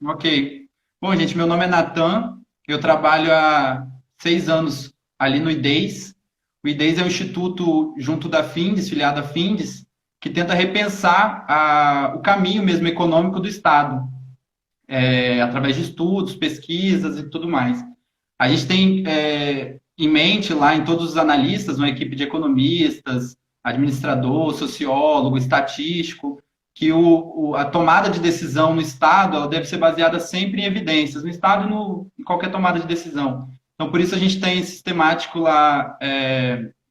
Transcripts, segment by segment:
Ok. Bom, gente, meu nome é Natan. Eu trabalho há 6 anos ali no IDES. O IDES é um instituto junto da Findes, filiado à Findes, que tenta repensar o caminho mesmo econômico do Estado, através de estudos, pesquisas e tudo mais. A gente tem em mente lá em todos os analistas, uma equipe de economistas, administrador, sociólogo, estatístico, que a tomada de decisão no Estado ela deve ser baseada sempre em evidências, no Estado e em qualquer tomada de decisão. Então, por isso a gente tem sistemático lá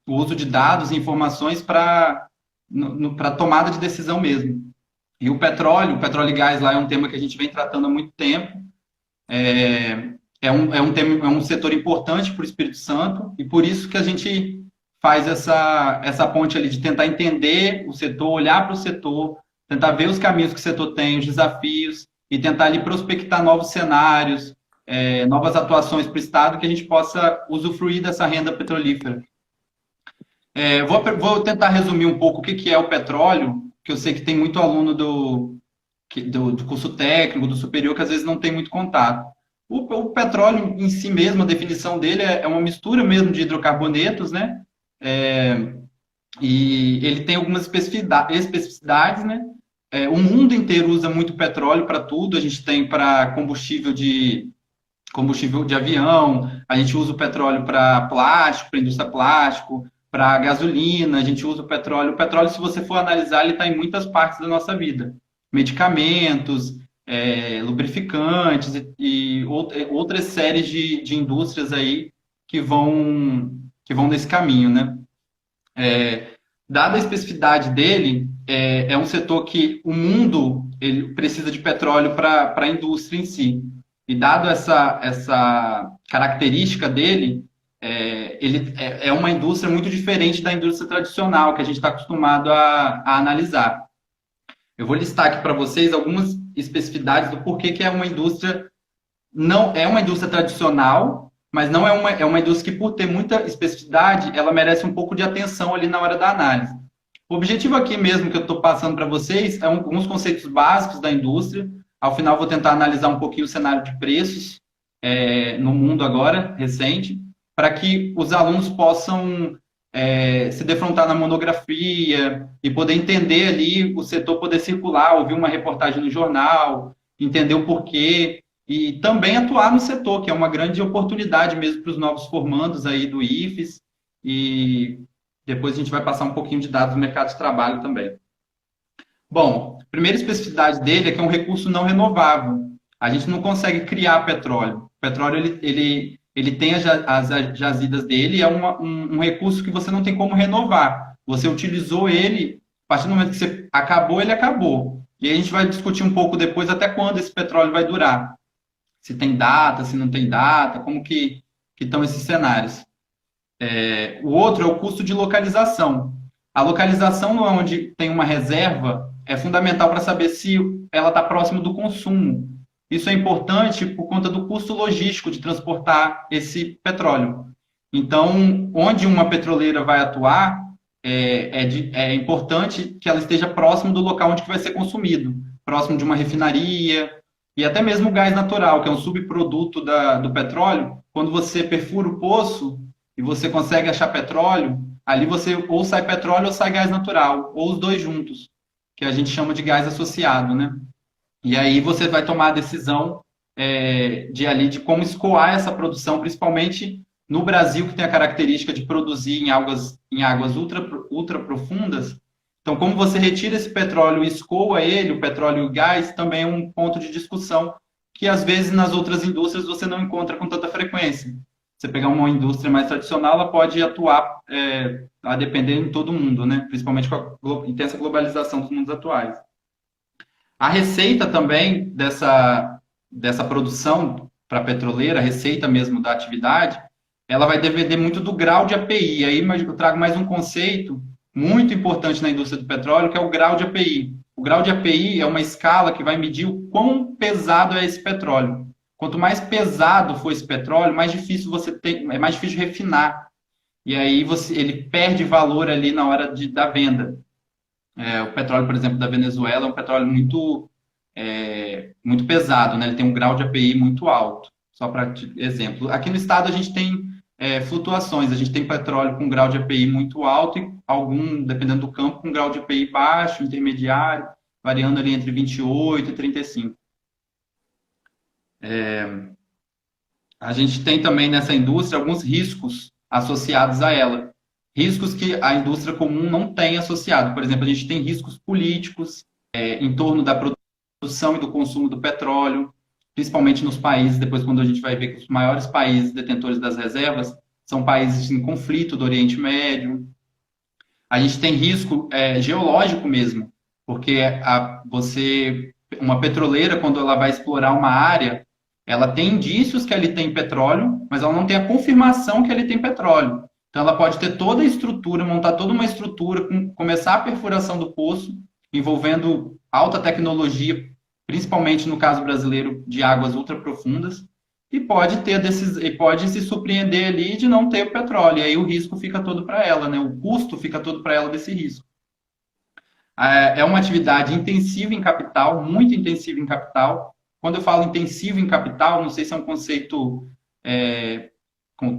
o uso de dados e informações para tomada de decisão mesmo. E o petróleo e gás lá é um tema que a gente vem tratando há muito tempo. É um setor importante para o Espírito Santo e por isso que a gente faz essa ponte ali de tentar entender o setor, olhar para o setor, tentar ver os caminhos que o setor tem, os desafios e tentar ali prospectar novos cenários, novas atuações para o Estado que a gente possa usufruir dessa renda petrolífera. Vou tentar resumir um pouco o que é o petróleo, que eu sei que tem muito aluno do curso técnico, do superior, que às vezes não tem muito contato. O petróleo em si mesmo, a definição dele é uma mistura mesmo de hidrocarbonetos, né? É, e ele tem algumas especificidades, né? O mundo inteiro usa muito petróleo para tudo. A gente tem para combustível de avião, a gente usa o petróleo para plástico, para indústria plástico, para gasolina, a gente usa o petróleo. O petróleo, se você for analisar, ele está em muitas partes da nossa vida. Medicamentos, lubrificantes outras séries de indústrias aí que vão nesse caminho, né? Dada a especificidade dele, é um setor que o mundo ele precisa de petróleo para a indústria em si. E dado essa característica dele, ele é uma indústria muito diferente da indústria tradicional que a gente está acostumado a analisar. Eu vou listar aqui para vocês algumas especificidades do porquê que é uma indústria, não é uma indústria tradicional, mas não é uma indústria que, por ter muita especificidade, ela merece um pouco de atenção ali na hora da análise. O objetivo aqui mesmo que eu estou passando para vocês é alguns conceitos básicos da indústria. Ao final, vou tentar analisar um pouquinho o cenário de preços no mundo agora, recente, para que os alunos possam se defrontar na monografia e poder entender ali o setor, poder circular, ouvir uma reportagem no jornal, entender o porquê e também atuar no setor, que é uma grande oportunidade mesmo para os novos formandos aí do IFES e depois a gente vai passar um pouquinho de dados do mercado de trabalho também. Bom, a primeira especificidade dele é que é um recurso não renovável. A gente não consegue criar petróleo. O petróleo ele tem as jazidas dele e é um recurso que você não tem como renovar. Você utilizou ele, a partir do momento que você acabou, ele acabou. E aí a gente vai discutir um pouco depois até quando esse petróleo vai durar. Se tem data, se não tem data, como que estão esses cenários. O outro é o custo de localização. A localização onde tem uma reserva é fundamental para saber se ela está próximo do consumo. Isso é importante por conta do custo logístico de transportar esse petróleo. Então, onde uma petroleira vai atuar, é importante que ela esteja próximo do local onde que vai ser consumido, próximo de uma refinaria, e até mesmo o gás natural, que é um subproduto do petróleo. Quando você perfura o poço e você consegue achar petróleo, ali você ou sai petróleo ou sai gás natural, ou os dois juntos, que a gente chama de gás associado, né? E aí você vai tomar a decisão de como escoar essa produção, principalmente no Brasil, que tem a característica de produzir em águas ultra profundas. Então, como você retira esse petróleo e escoa ele, o petróleo e o gás, também é um ponto de discussão que, às vezes, nas outras indústrias você não encontra com tanta frequência. Você pegar uma indústria mais tradicional, ela pode atuar a depender em todo mundo, né? Principalmente com a intensa globalização dos mundos atuais. A receita também dessa produção para a petroleira, a receita mesmo da atividade, ela vai depender muito do grau de API. Aí eu trago mais um conceito muito importante na indústria do petróleo, que é o grau de API. O grau de API é uma escala que vai medir o quão pesado é esse petróleo. Quanto mais pesado for esse petróleo, mais difícil é mais difícil refinar. E aí ele perde valor ali na hora da venda. O petróleo, por exemplo, da Venezuela é um petróleo muito muito pesado, né? Ele tem um grau de API muito alto. Só para exemplo. Aqui no estado a gente tem flutuações. A gente tem petróleo com grau de API muito alto e algum, dependendo do campo, com grau de API baixo, intermediário, variando ali entre 28 e 35. A gente tem também nessa indústria alguns riscos associados a ela. Riscos que a indústria comum não tem associado. Por exemplo, a gente tem riscos políticos em torno da produção e do consumo do petróleo, principalmente nos países, depois quando a gente vai ver que os maiores países detentores das reservas são países em conflito do Oriente Médio. A gente tem risco geológico mesmo, porque uma petroleira, quando ela vai explorar uma área, ela tem indícios que ali tem petróleo, mas ela não tem a confirmação que ali tem petróleo. Então, ela pode ter toda a estrutura, montar toda uma estrutura, começar a perfuração do poço, envolvendo alta tecnologia, principalmente no caso brasileiro, de águas ultraprofundas, e pode se surpreender ali de não ter o petróleo. E aí o risco fica todo para ela, né? O custo fica todo para ela desse risco. É uma atividade intensiva em capital, muito intensiva em capital. Quando eu falo intensivo em capital, não sei se é um conceito que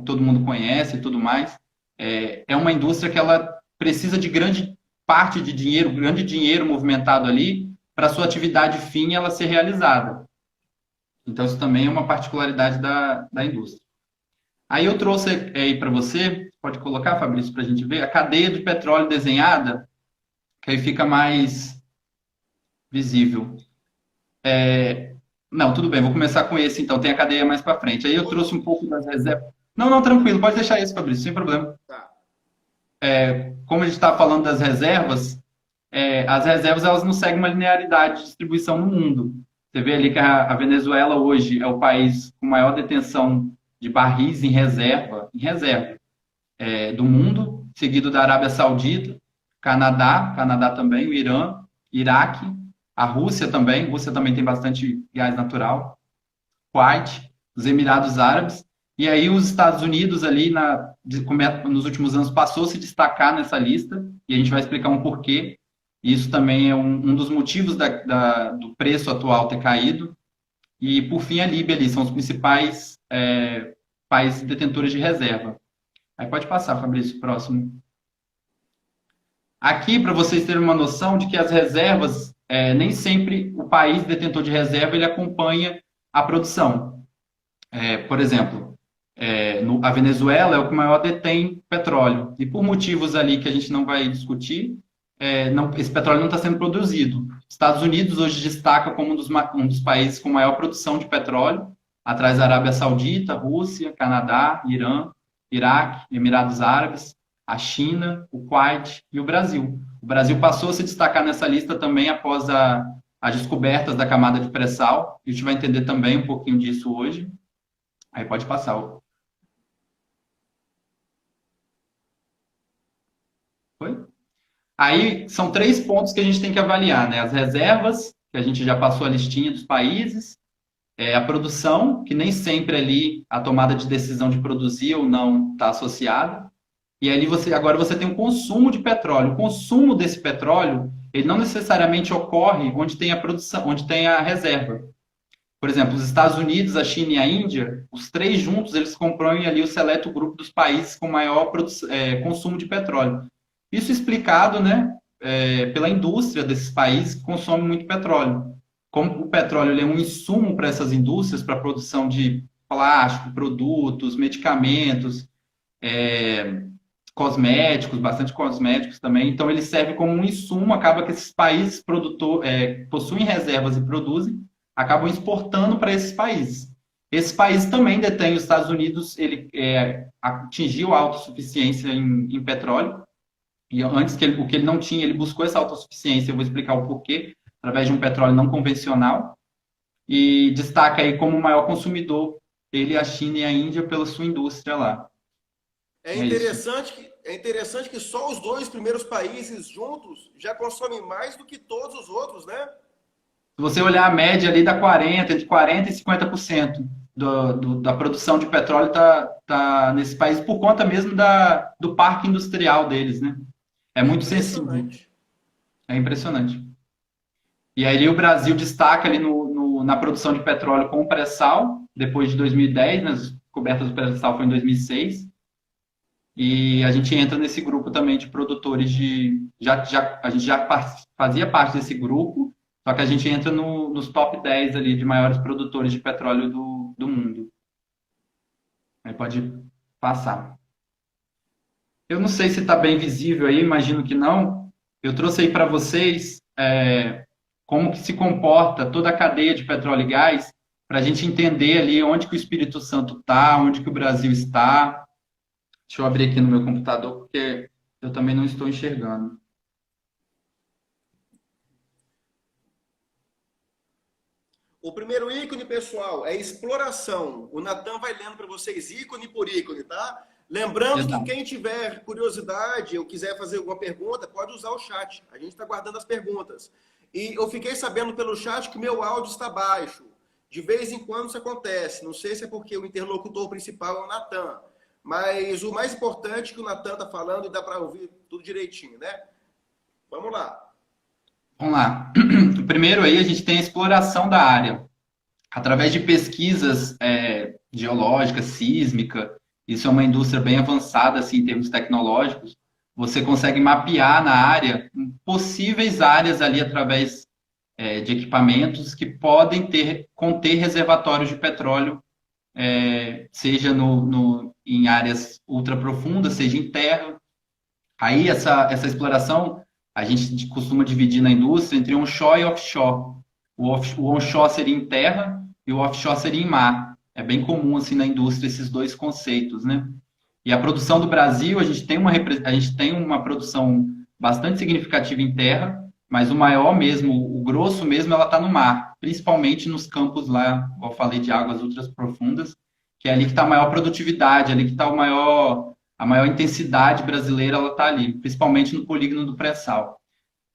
todo mundo conhece e tudo mais. É uma indústria que ela precisa de grande parte de dinheiro, grande dinheiro movimentado ali, para sua atividade fim ela ser realizada. Então, isso também é uma particularidade da indústria. Aí eu trouxe aí para você, pode colocar, Fabrício, para a gente ver, a cadeia de petróleo desenhada, que aí fica mais visível. Não, tudo bem, vou começar com esse então, tem a cadeia mais para frente. Aí eu trouxe um pouco das reservas. Não, não, tranquilo, pode deixar isso, Fabrício, sem problema. Tá. Como a gente está falando das reservas, as reservas elas não seguem uma linearidade de distribuição no mundo. Você vê ali que a Venezuela hoje é o país com maior detenção de barris em reserva do mundo, seguido da Arábia Saudita, Canadá também, o Irã, Iraque, a Rússia também tem bastante gás natural, Kuwait, os Emirados Árabes, e aí os Estados Unidos ali nos últimos anos passou a se destacar nessa lista, e a gente vai explicar um porquê. Isso também é um dos motivos do preço atual ter caído. E, por fim, a Líbia ali, são os principais países detentores de reserva. Aí pode passar, Fabrício, próximo. Aqui, para vocês terem uma noção de que as reservas, nem sempre o país detentor de reserva ele acompanha a produção. Por exemplo, a Venezuela é o que maior detém petróleo. E por motivos ali que a gente não vai discutir, esse petróleo não está sendo produzido. Estados Unidos hoje destaca como um dos países com maior produção de petróleo, atrás da Arábia Saudita, Rússia, Canadá, Irã, Iraque, Emirados Árabes, a China, o Kuwait e o Brasil. O Brasil passou a se destacar nessa lista também após as descobertas da camada de pré-sal. A gente vai entender também um pouquinho disso hoje. Aí pode passar. Foi? Aí são 3 pontos que a gente tem que avaliar, né? As reservas, que a gente já passou a listinha dos países, a produção, que nem sempre ali a tomada de decisão de produzir ou não está associada. E ali agora você tem o consumo de petróleo. O consumo desse petróleo, ele não necessariamente ocorre onde tem a produção, onde tem a reserva. Por exemplo, os Estados Unidos, a China e a Índia, os três juntos, eles compõem ali o seleto grupo dos países com maior consumo de petróleo. Isso explicado, né, pela indústria desses países que consomem muito petróleo. Como o petróleo ele é um insumo para essas indústrias, para a produção de plástico, produtos, medicamentos, cosméticos, bastante cosméticos também. Então, ele serve como um insumo, acaba que esses países possuem reservas e produzem, acabam exportando para esses países. Esses países também detêm, os Estados Unidos, ele atingiu a autossuficiência em petróleo, e antes o que ele não tinha, ele buscou essa autossuficiência, eu vou explicar o porquê, através de um petróleo não convencional, e destaca aí como o maior consumidor, ele, a China e a Índia, pela sua indústria lá. É interessante que só os dois primeiros países juntos já consomem mais do que todos os outros, né? Se você olhar a média ali, dá 40, entre 40% e 50% da produção de petróleo tá nesse país por conta mesmo do parque industrial deles, né? É muito sensível. Impressionante. É impressionante. E aí o Brasil destaca ali na produção de petróleo com o pré-sal, depois de 2010, né, as descobertas do pré-sal foi em 2006. E a gente entra nesse grupo também de produtores de. A gente já fazia parte desse grupo, só que a gente entra nos top 10 ali de maiores produtores de petróleo do mundo. Aí pode passar. Eu não sei se está bem visível aí, imagino que não. Eu trouxe aí para vocês como que se comporta toda a cadeia de petróleo e gás, para a gente entender ali onde que o Espírito Santo está, onde que o Brasil está. Deixa eu abrir aqui no meu computador, porque eu também não estou enxergando. O primeiro ícone, pessoal, é exploração. O Natan vai lendo para vocês ícone por ícone, tá? Lembrando que Exato. quem tiver curiosidade ou quiser fazer alguma pergunta, pode usar o chat. A gente está guardando as perguntas. E eu fiquei sabendo pelo chat que meu áudio está baixo. De vez em quando isso acontece. Não sei se é porque o interlocutor principal é o Natan. Mas o mais importante é que o Natan está falando e dá para ouvir tudo direitinho, né? Vamos lá. Vamos lá. Primeiro aí a gente tem a exploração da área. Através de pesquisas geológicas, sísmica, isso é uma indústria bem avançada assim, em termos tecnológicos, você consegue mapear na área possíveis áreas ali através de equipamentos que podem conter reservatórios de petróleo, seja em áreas ultraprofundas, seja em terra. Aí essa exploração a gente costuma dividir na indústria entre onshore e offshore. O onshore seria em terra e o offshore seria em mar. É bem comum assim na indústria esses dois conceitos, né? E a produção do Brasil, a gente tem uma produção bastante significativa em terra, mas o maior mesmo, o grosso mesmo, ela está no mar, principalmente nos campos lá, como eu falei, de águas ultra profundas, que é ali que está a maior produtividade, ali que está a maior intensidade brasileira, ela está ali, principalmente no polígono do pré-sal.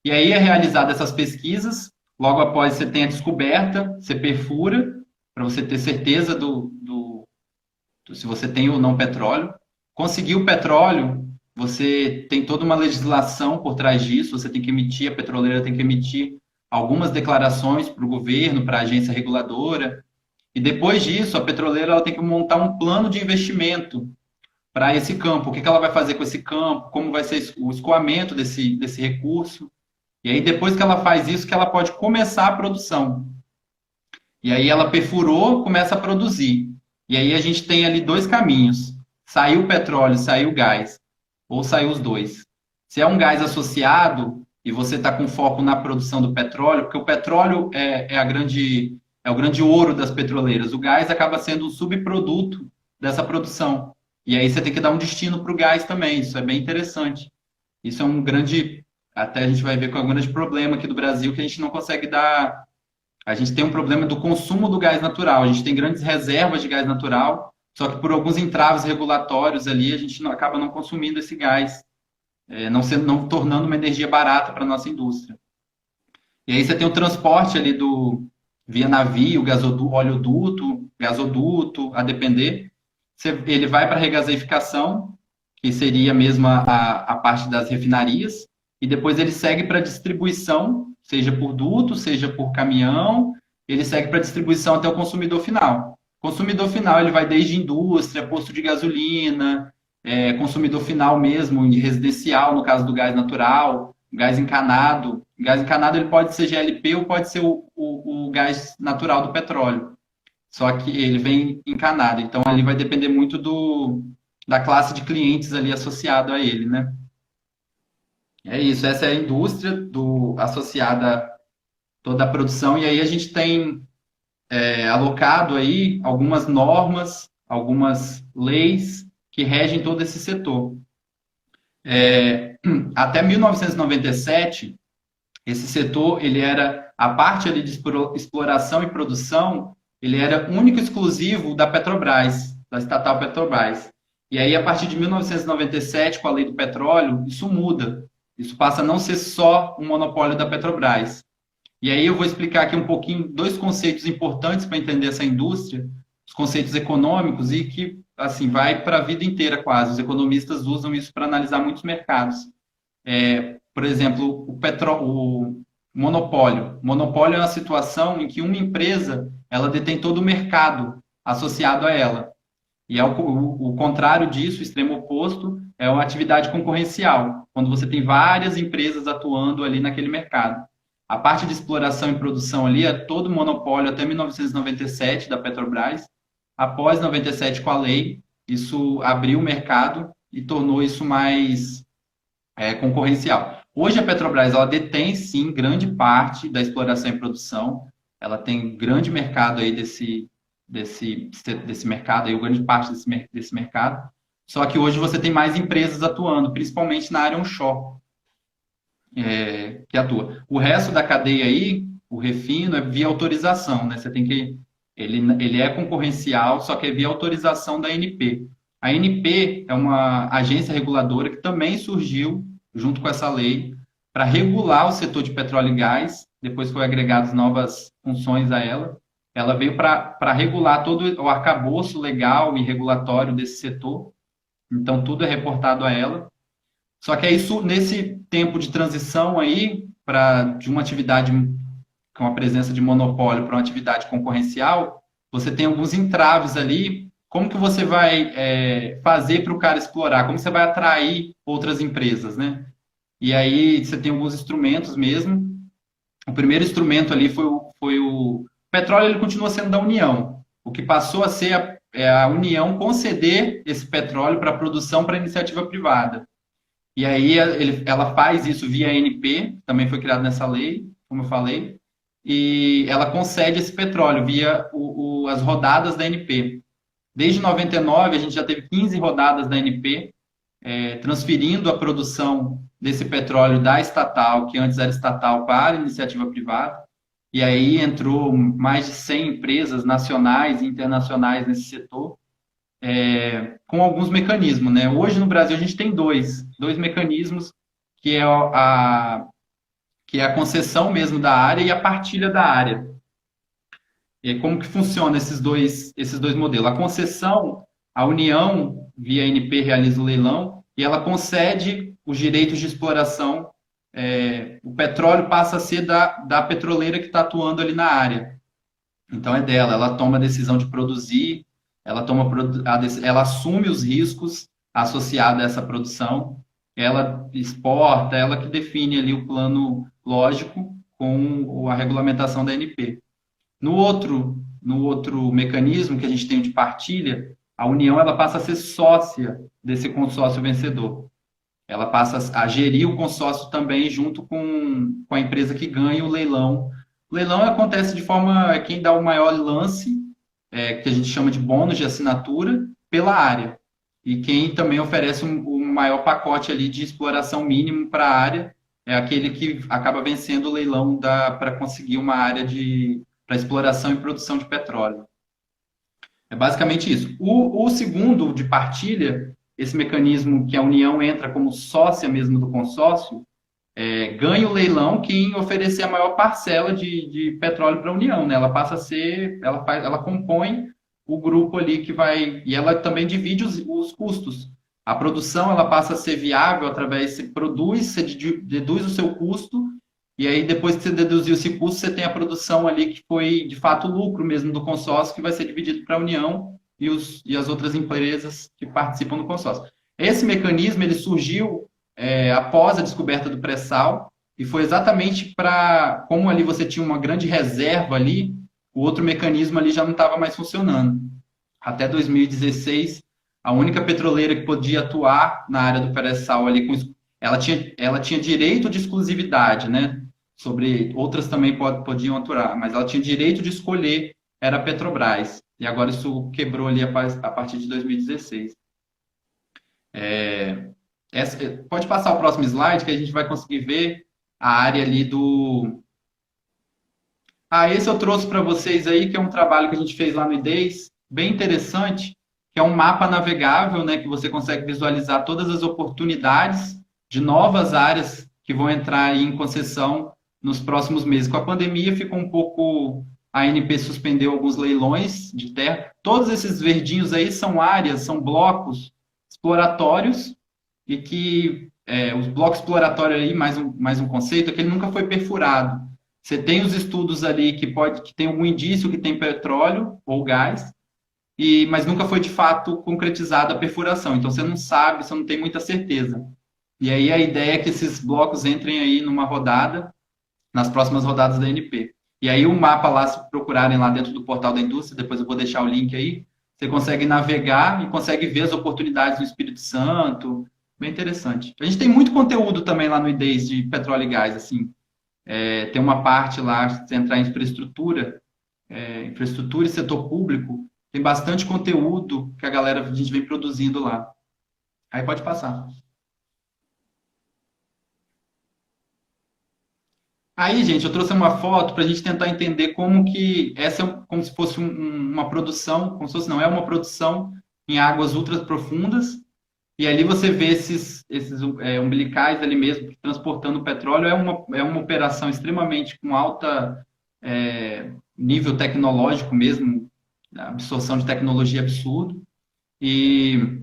E aí é realizada essas pesquisas, logo após você tem a descoberta, você perfura, para você ter certeza se você tem ou não petróleo. Conseguir o petróleo, você tem toda uma legislação por trás disso, você tem que emitir, a petroleira tem que emitir algumas declarações para o governo, para a agência reguladora, e depois disso, a petroleira ela tem que montar um plano de investimento para esse campo. O que ela vai fazer com esse campo, como vai ser o escoamento desse recurso. E aí, depois que ela faz isso, que ela pode começar a produção. E aí ela perfurou, começa a produzir. E aí a gente tem ali dois caminhos. Saiu o petróleo, saiu o gás. Ou saiu os dois. Se é um gás associado e você está com foco na produção do petróleo, porque o petróleo é o grande ouro das petroleiras. O gás acaba sendo um subproduto dessa produção. E aí você tem que dar um destino para o gás também. Isso é bem interessante. Isso é um grande, até a gente vai ver com um grande problema aqui do Brasil, que a gente não consegue dar. A gente tem um problema do consumo do gás natural. A gente tem grandes reservas de gás natural, só que por alguns entraves regulatórios ali, a gente acaba não consumindo esse gás, não tornando uma energia barata para a nossa indústria. E aí você tem o transporte ali via navio, oleoduto, gasoduto, a depender. Ele vai para a regasificação, que seria mesmo a parte das refinarias, e depois ele segue para distribuição, seja por duto, seja por caminhão, ele segue para distribuição até o consumidor final. O consumidor final ele vai desde indústria, posto de gasolina, consumidor final mesmo, residencial, no caso do gás natural, gás encanado. O gás encanado ele pode ser GLP ou pode ser o gás natural do petróleo. Só que ele vem encanado, então ele vai depender muito da classe de clientes ali associado a ele, né? É isso, essa é a indústria associada a toda a produção, e aí a gente tem alocado aí algumas normas, algumas leis que regem todo esse setor. Até 1997, esse setor, ele era, a parte ali de exploração e produção, ele era único e exclusivo da Petrobras, da estatal Petrobras. E aí, a partir de 1997, com a lei do petróleo, isso muda. Isso passa a não ser só um monopólio da Petrobras. E aí eu vou explicar aqui um pouquinho dois conceitos importantes para entender essa indústria, os conceitos econômicos e que, assim, vai para a vida inteira quase. Os economistas usam isso para analisar muitos mercados. Por exemplo, Monopólio. Monopólio é uma situação em que uma empresa ela detém todo o mercado associado a ela. E é o contrário disso, o extremo oposto, é uma atividade concorrencial, quando você tem várias empresas atuando ali naquele mercado. A parte de exploração e produção ali é todo monopólio até 1997 da Petrobras. Após 97 com a lei, isso abriu o mercado e tornou isso mais concorrencial. Hoje a Petrobras ela detém sim grande parte da exploração e produção. Ela tem grande mercado aí desse mercado, aí, grande parte desse mercado. Só que hoje você tem mais empresas atuando, principalmente na área onshore, que atua. O resto da cadeia aí, o refino, é via autorização, né? Você tem que. Ele é concorrencial, só que é via autorização da ANP. A ANP é uma agência reguladora que também surgiu junto com essa lei para regular o setor de petróleo e gás, depois foi agregadas novas funções a ela. Ela veio para regular todo o arcabouço legal e regulatório desse setor, então tudo é reportado a ela. Só que é isso, nesse tempo de transição aí, de uma atividade com a presença de monopólio para uma atividade concorrencial, você tem alguns entraves ali. Como que você vai fazer para o cara explorar? Como você vai atrair outras empresas, né? E aí você tem alguns instrumentos mesmo. O primeiro instrumento ali foi o petróleo, ele continua sendo da União. O que passou a ser a União conceder esse petróleo para produção para iniciativa privada. E aí ela faz isso via ANP, também foi criado nessa lei, como eu falei, e ela concede esse petróleo via as rodadas da ANP. Desde 99, a gente já teve 15 rodadas da ANP, transferindo a produção desse petróleo da estatal, que antes era estatal, para a iniciativa privada. E aí entrou mais de 100 empresas nacionais e internacionais nesse setor, com alguns mecanismos, né? Hoje no Brasil a gente tem dois mecanismos, que é a concessão mesmo da área e a partilha da área. E como que funciona esses dois modelos? A concessão, a União, via ANP, realiza o leilão e ela concede os direitos de exploração. O petróleo passa a ser da petroleira que está atuando ali na área. Então é dela, ela toma a decisão de produzir, ela assume os riscos associados a essa produção, ela exporta, ela que define ali o plano lógico com a regulamentação da ANP. No outro mecanismo que a gente tem de partilha, a União ela passa a ser sócia desse consórcio vencedor. Ela passa a gerir o consórcio também junto com a empresa que ganha o leilão. O leilão acontece de forma quem dá o maior lance, que a gente chama de bônus de assinatura, pela área. E quem também oferece um maior pacote ali de exploração mínimo para a área é aquele que acaba vencendo o leilão para conseguir uma área para exploração e produção de petróleo. É basicamente isso. O segundo de partilha, esse mecanismo que a União entra como sócia mesmo do consórcio, ganha o leilão quem oferecer a maior parcela de petróleo para a União, né? Ela passa a ser, ela compõe o grupo ali que vai, e ela também divide os custos. A produção ela passa a ser viável através, você deduz o seu custo, e aí depois que você deduziu esse custo, você tem a produção ali que foi de fato lucro mesmo do consórcio, que vai ser dividido para a União e as outras empresas que participam do consórcio. Esse mecanismo ele surgiu após a descoberta do pré-sal, e foi exatamente como ali você tinha uma grande reserva ali, o outro mecanismo ali já não estava mais funcionando. Até 2016, a única petroleira que podia atuar na área do pré-sal ali, ela tinha direito de exclusividade, né? Sobre outras também podiam atuar, mas ela tinha direito de escolher, era a Petrobras. E agora isso quebrou ali a partir de 2016. Pode passar o próximo slide que a gente vai conseguir ver a área ali esse eu trouxe para vocês aí, que é um trabalho que a gente fez lá no IDES, bem interessante, que é um mapa navegável, né, que você consegue visualizar todas as oportunidades de novas áreas que vão entrar aí em concessão nos próximos meses. Com a pandemia ficou um pouco... A ANP suspendeu alguns leilões de terra. Todos esses verdinhos aí são áreas, são blocos exploratórios e que os blocos exploratórios aí, mais um conceito, é que ele nunca foi perfurado. Você tem os estudos ali que tem algum indício que tem petróleo ou gás, mas nunca foi de fato concretizada a perfuração. Então você não sabe, você não tem muita certeza. E aí a ideia é que esses blocos entrem aí numa rodada, nas próximas rodadas da ANP. E aí o mapa lá, se procurarem lá dentro do portal da indústria, depois eu vou deixar o link aí, você consegue navegar e consegue ver as oportunidades no Espírito Santo. Bem interessante. A gente tem muito conteúdo também lá no IDES de petróleo e gás, assim. Tem uma parte lá, se entrar em infraestrutura, infraestrutura e setor público, tem bastante conteúdo que a gente vem produzindo lá. Aí pode passar. Aí, gente, eu trouxe uma foto para a gente tentar entender como que essa é como se fosse uma produção, como se fosse, não, é uma produção em águas ultra profundas, e ali você vê esses umbilicais ali mesmo transportando o petróleo. É uma operação extremamente com alta nível tecnológico mesmo, absorção de tecnologia absurdo. E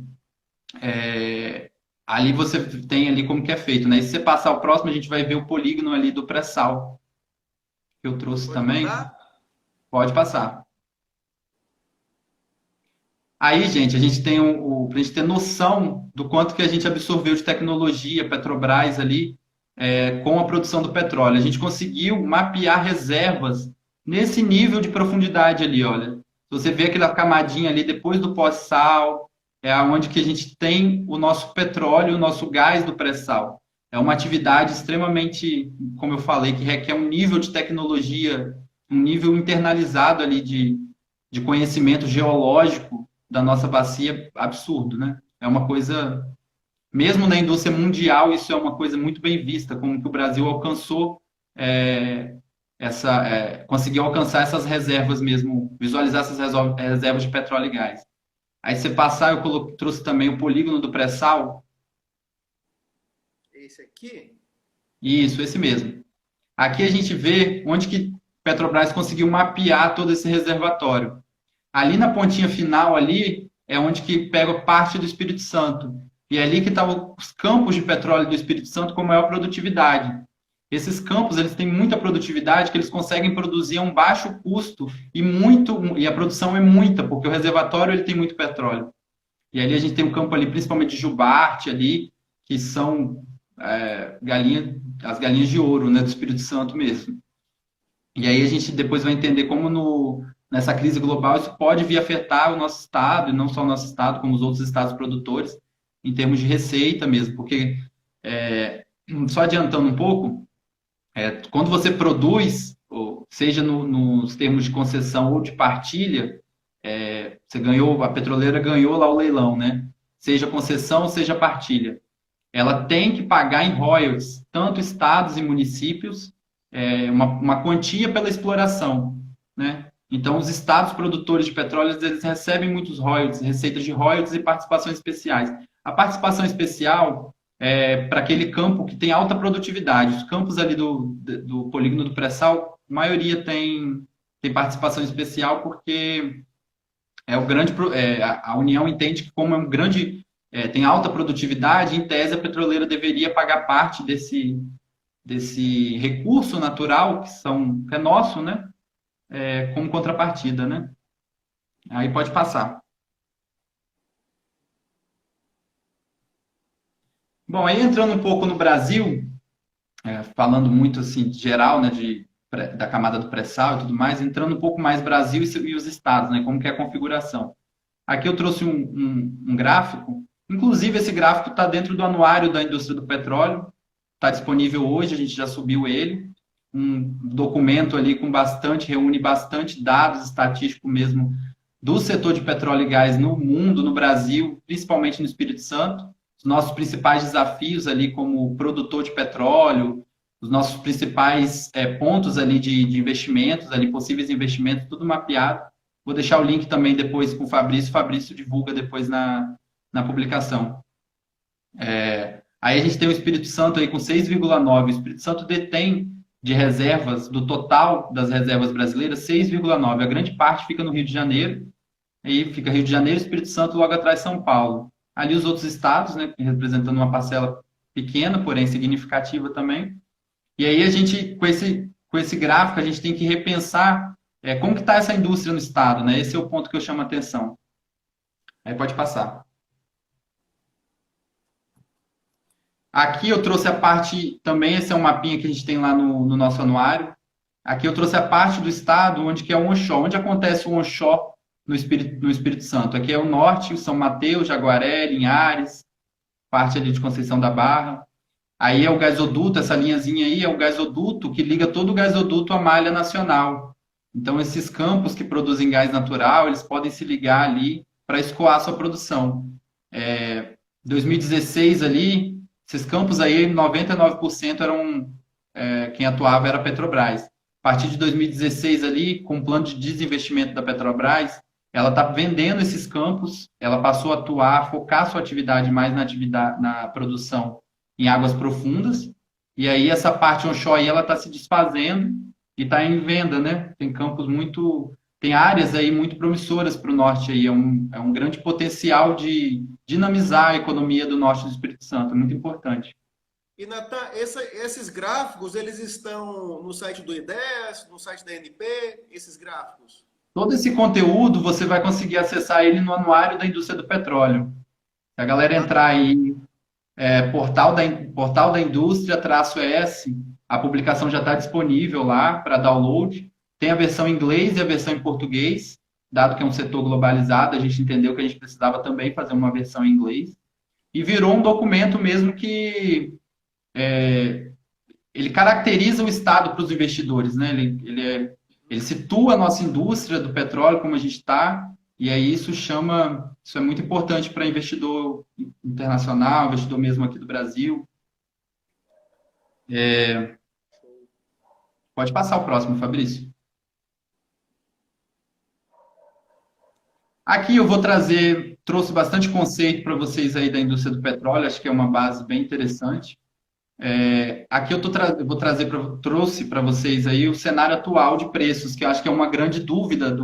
ali você tem ali como que é feito, né? E se você passar o próximo, a gente vai ver o polígono ali do pré-sal, que eu trouxe Pode também. mandar? Pode passar. Aí, gente, a gente tem para a gente ter noção do quanto que a gente absorveu de tecnologia, Petrobras ali, com a produção do petróleo. A gente conseguiu mapear reservas nesse nível de profundidade ali, olha. Se você vê aquela camadinha ali depois do pós-sal, é onde que a gente tem o nosso petróleo, o nosso gás do pré-sal. É uma atividade extremamente, como eu falei, que requer um nível de tecnologia, um nível internalizado ali de conhecimento geológico da nossa bacia absurdo, né? É uma coisa, mesmo na indústria mundial, isso é uma coisa muito bem vista, como que o Brasil alcançou conseguiu alcançar essas reservas mesmo, visualizar essas reservas de petróleo e gás. Aí você passar, trouxe também o polígono do pré-sal. Esse aqui? Isso, esse mesmo. Aqui a gente vê onde que Petrobras conseguiu mapear todo esse reservatório. Ali na pontinha final ali é onde que pega parte do Espírito Santo. E é ali que estão os campos de petróleo do Espírito Santo com maior produtividade. Esses campos, eles têm muita produtividade, que eles conseguem produzir a um baixo custo e a produção é muita, porque o reservatório ele tem muito petróleo. E ali a gente tem um campo ali, principalmente de Jubarte ali, que são as galinhas de ouro, né, do Espírito Santo mesmo. E aí a gente depois vai entender como nessa crise global isso pode vir afetar o nosso estado, e não só o nosso estado, como os outros estados produtores, em termos de receita mesmo, porque só adiantando um pouco, quando você produz, seja nos termos de concessão ou de partilha, a petroleira ganhou lá o leilão, né? Seja concessão, seja partilha. Ela tem que pagar em royalties, tanto estados e municípios, uma quantia pela exploração, né? Então, os estados produtores de petróleo, eles recebem muitos royalties, receitas de royalties e participações especiais. A participação especial para aquele campo que tem alta produtividade. Os campos ali do polígono do pré-sal, a maioria tem participação especial porque a União entende que como é um grande, tem alta produtividade, em tese a petroleira deveria pagar parte desse recurso natural que é nosso, né? Como contrapartida, né? Aí pode passar. Bom, aí entrando um pouco no Brasil, falando muito assim, de geral, né, da camada do pré-sal e tudo mais, entrando um pouco mais Brasil e os estados, né, como que é a configuração. Aqui eu trouxe um gráfico, inclusive esse gráfico está dentro do anuário da indústria do petróleo, está disponível hoje, a gente já subiu ele, um documento ali reúne bastante dados estatísticos mesmo do setor de petróleo e gás no mundo, no Brasil, principalmente no Espírito Santo, os nossos principais desafios ali como produtor de petróleo, os nossos principais pontos ali de investimentos, ali possíveis investimentos, tudo mapeado. Vou deixar o link também depois com o Fabrício divulga depois na publicação. Aí a gente tem o Espírito Santo aí com 6,9. O Espírito Santo detém de reservas, do total das reservas brasileiras, 6,9. A grande parte fica no Rio de Janeiro, aí fica Rio de Janeiro, Espírito Santo, logo atrás São Paulo. Ali os outros estados, né, representando uma parcela pequena, porém significativa também. E aí a gente, com esse gráfico, a gente tem que repensar como que está essa indústria no estado, né? Esse é o ponto que eu chamo a atenção. Aí pode passar. Aqui eu trouxe a parte, também esse é um mapinha que a gente tem lá no nosso anuário. Aqui eu trouxe a parte do estado onde que é o onshore, onde acontece o onshore no Espírito Santo. Aqui é o norte, São Mateus, Jaguaré, Linhares, parte ali de Conceição da Barra. Aí é o gasoduto, essa linhazinha aí é o gasoduto que liga todo o gasoduto à malha nacional. Então, esses campos que produzem gás natural, eles podem se ligar ali para escoar a sua produção. 2016 ali, esses campos aí, 99% eram, quem atuava era a Petrobras. A partir de 2016 ali, com o plano de desinvestimento da Petrobras, ela está vendendo esses campos, ela passou a atuar, focar sua atividade mais na produção em águas profundas, e aí essa parte onshore aí, ela está se desfazendo e está em venda, né? Tem campos tem áreas aí muito promissoras para o norte aí, é um grande potencial de dinamizar a economia do norte do Espírito Santo, é muito importante. E, Natan, esses gráficos, eles estão no site do IDES, no site da ANP, esses gráficos? Todo esse conteúdo você vai conseguir acessar ele no Anuário da Indústria do Petróleo. Se a galera entrar aí, portal da Indústria-S, a publicação já está disponível lá para download. Tem a versão em inglês e a versão em português, dado que é um setor globalizado, a gente entendeu que a gente precisava também fazer uma versão em inglês. E virou um documento mesmo que ele caracteriza o Estado para os investidores, né? Ele situa a nossa indústria do petróleo como a gente está, e aí isso é muito importante para investidor internacional, investidor mesmo aqui do Brasil. Pode passar o próximo, Fabrício. Aqui eu trouxe bastante conceito para vocês aí da indústria do petróleo, acho que é uma base bem interessante. Aqui trouxe para vocês aí o cenário atual de preços, que eu acho que é uma grande dúvida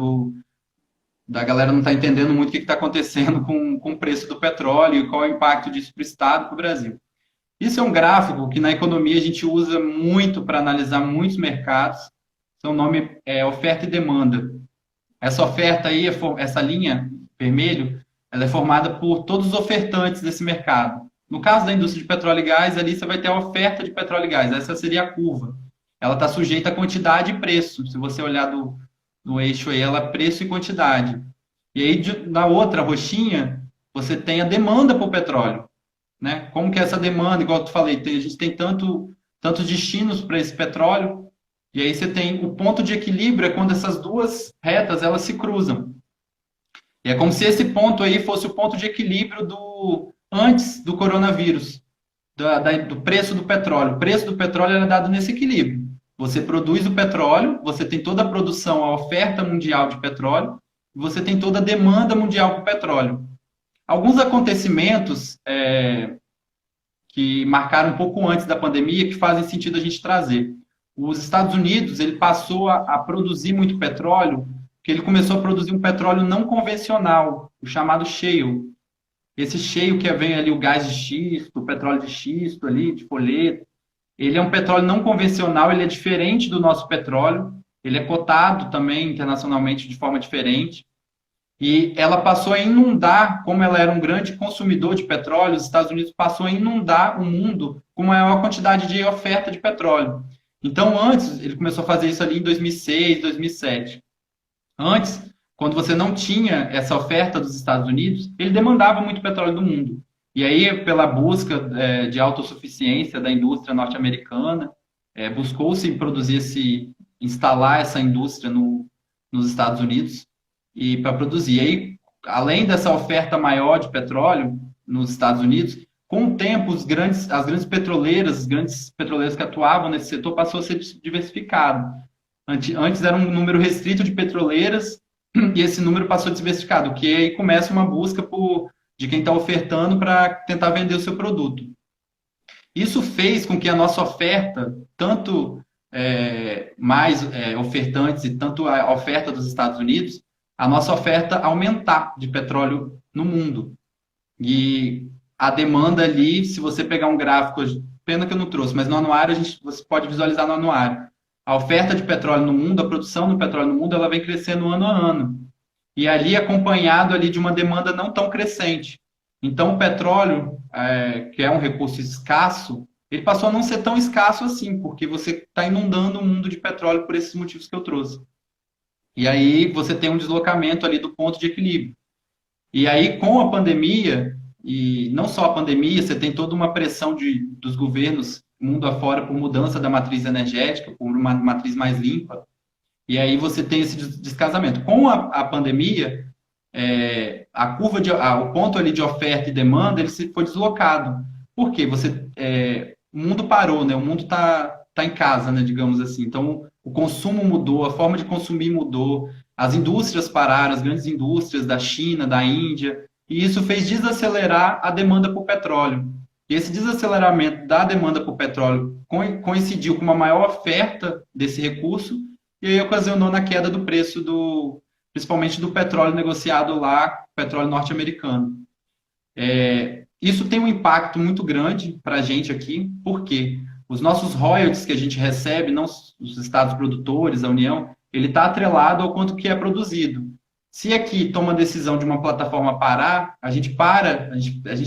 da galera não estar entendendo muito o que está acontecendo com o preço do petróleo e qual é o impacto disso para o Estado e para o Brasil. Isso é um gráfico que na economia a gente usa muito para analisar muitos mercados. Seu nome é oferta e demanda. Essa oferta aí, essa linha vermelho, ela é formada por todos os ofertantes desse mercado. No caso da indústria de petróleo e gás, ali você vai ter a oferta de petróleo e gás. Essa seria a curva. Ela está sujeita a quantidade e preço. Se você olhar no eixo aí, ela é preço e quantidade. E aí, na outra roxinha, você tem a demanda por petróleo. Né? Como que é essa demanda? Igual eu falei, a gente tem tantos destinos para esse petróleo, e aí você tem o ponto de equilíbrio, é quando essas duas retas elas se cruzam. E é como se esse ponto aí fosse o ponto de equilíbrio antes do coronavírus, do preço do petróleo. O preço do petróleo era dado nesse equilíbrio. Você produz o petróleo, você tem toda a produção, a oferta mundial de petróleo, e você tem toda a demanda mundial por petróleo. Alguns acontecimentos que marcaram um pouco antes da pandemia que fazem sentido a gente trazer. Os Estados Unidos, ele passou a produzir muito petróleo, porque ele começou a produzir um petróleo não convencional, o chamado shale. Esse shale que vem ali o gás de xisto, o petróleo de xisto ali, de folheto, ele é um petróleo não convencional, ele é diferente do nosso petróleo, ele é cotado também internacionalmente de forma diferente. E ela passou a inundar, como ela era um grande consumidor de petróleo, os Estados Unidos passou a inundar o mundo com maior quantidade de oferta de petróleo. Então, antes, ele começou a fazer isso ali em 2006, 2007. Antes, quando você não tinha essa oferta dos Estados Unidos, ele demandava muito petróleo do mundo. E aí, pela busca de autossuficiência da indústria norte-americana, buscou-se instalar essa indústria nos Estados Unidos e para produzir. E aí, além dessa oferta maior de petróleo nos Estados Unidos, com o tempo, as grandes petroleiras que atuavam nesse setor passou a ser diversificado. Antes era um número restrito de petroleiras e esse número passou a ser diversificado, que aí começa uma busca de quem está ofertando para tentar vender o seu produto. Isso fez com que a nossa oferta, tanto mais ofertantes e tanto a oferta dos Estados Unidos, a nossa oferta aumentar de petróleo no mundo. E a demanda ali, se você pegar um gráfico, pena que eu não trouxe, mas no anuário você pode visualizar no anuário. A oferta de petróleo no mundo, a produção do petróleo no mundo, ela vem crescendo ano a ano. E ali acompanhado ali de uma demanda não tão crescente. Então o petróleo, que é um recurso escasso, ele passou a não ser tão escasso assim, porque você está inundando o mundo de petróleo por esses motivos que eu trouxe. E aí você tem um deslocamento ali do ponto de equilíbrio. E aí, com a pandemia, e não só a pandemia, você tem toda uma pressão dos governos mundo afora por mudança da matriz energética, por uma matriz mais limpa, e aí você tem esse descasamento. Com a pandemia, o ponto ali de oferta e demanda, ele se foi deslocado. Por quê? O mundo parou, né? O mundo tá em casa, né? Digamos assim. Então, o consumo mudou, a forma de consumir mudou, as indústrias pararam, as grandes indústrias da China, da Índia, e isso fez desacelerar a demanda por petróleo. E esse desaceleramento da demanda por petróleo coincidiu com uma maior oferta desse recurso e aí ocasionou na queda do preço principalmente do petróleo negociado lá, petróleo norte-americano. Isso tem um impacto muito grande para a gente aqui, porque os nossos royalties que a gente recebe, não os estados produtores, a União, ele está atrelado ao quanto que é produzido. Se aqui toma a decisão de uma plataforma parar, a gente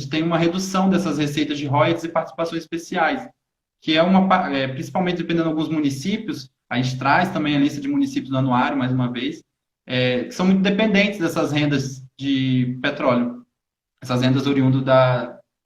tem uma redução dessas receitas de royalties e participações especiais, que principalmente dependendo de alguns municípios, a gente traz também a lista de municípios no anuário, mais uma vez, que são muito dependentes dessas rendas de petróleo, essas rendas oriundas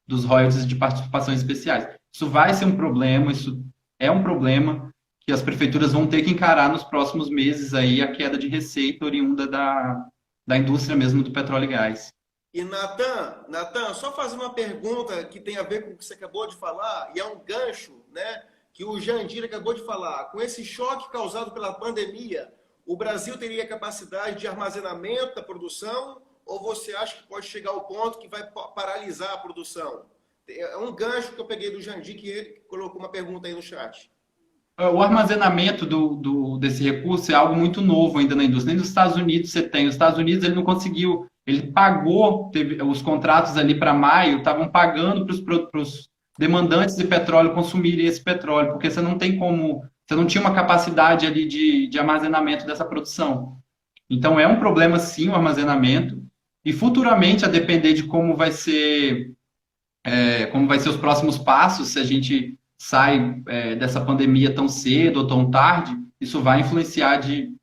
dos royalties de participações especiais. Isso vai ser um problema, isso é um problema que as prefeituras vão ter que encarar nos próximos meses aí a queda de receita oriunda da indústria mesmo do petróleo e gás. E Natan, só fazer uma pergunta que tem a ver com o que você acabou de falar, e é um gancho, né, que o Jandir acabou de falar. Com esse choque causado pela pandemia, o Brasil teria capacidade de armazenamento da produção, ou você acha que pode chegar ao ponto que vai paralisar a produção? É um gancho que eu peguei do Jandir, que ele colocou uma pergunta aí no chat. O armazenamento desse recurso é algo muito novo ainda na indústria. Nem nos Estados Unidos você tem. Os Estados Unidos ele não conseguiu, ele pagou, os contratos ali para maio, estavam pagando para os demandantes de petróleo consumirem esse petróleo, porque você não tem como, você não tinha uma capacidade ali de armazenamento dessa produção. Então é um problema sim o armazenamento, e futuramente, a depender de como vai ser os próximos passos, se a gente sai dessa pandemia tão cedo ou tão tarde, isso vai influenciar de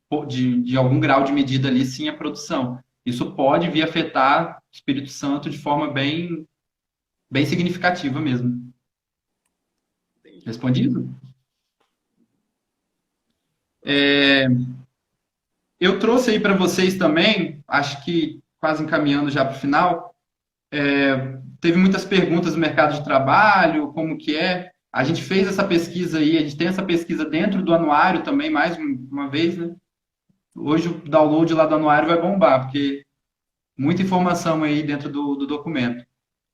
algum grau de medida ali, sim, a produção. Isso pode vir afetar o Espírito Santo de forma bem, bem significativa mesmo. Respondido? Eu trouxe aí para vocês também, acho que quase encaminhando já para o final, teve muitas perguntas do mercado de trabalho, como que é. A gente fez essa pesquisa aí, a gente tem essa pesquisa dentro do anuário também, mais uma vez, né? Hoje o download lá do anuário vai bombar, porque muita informação aí dentro do documento.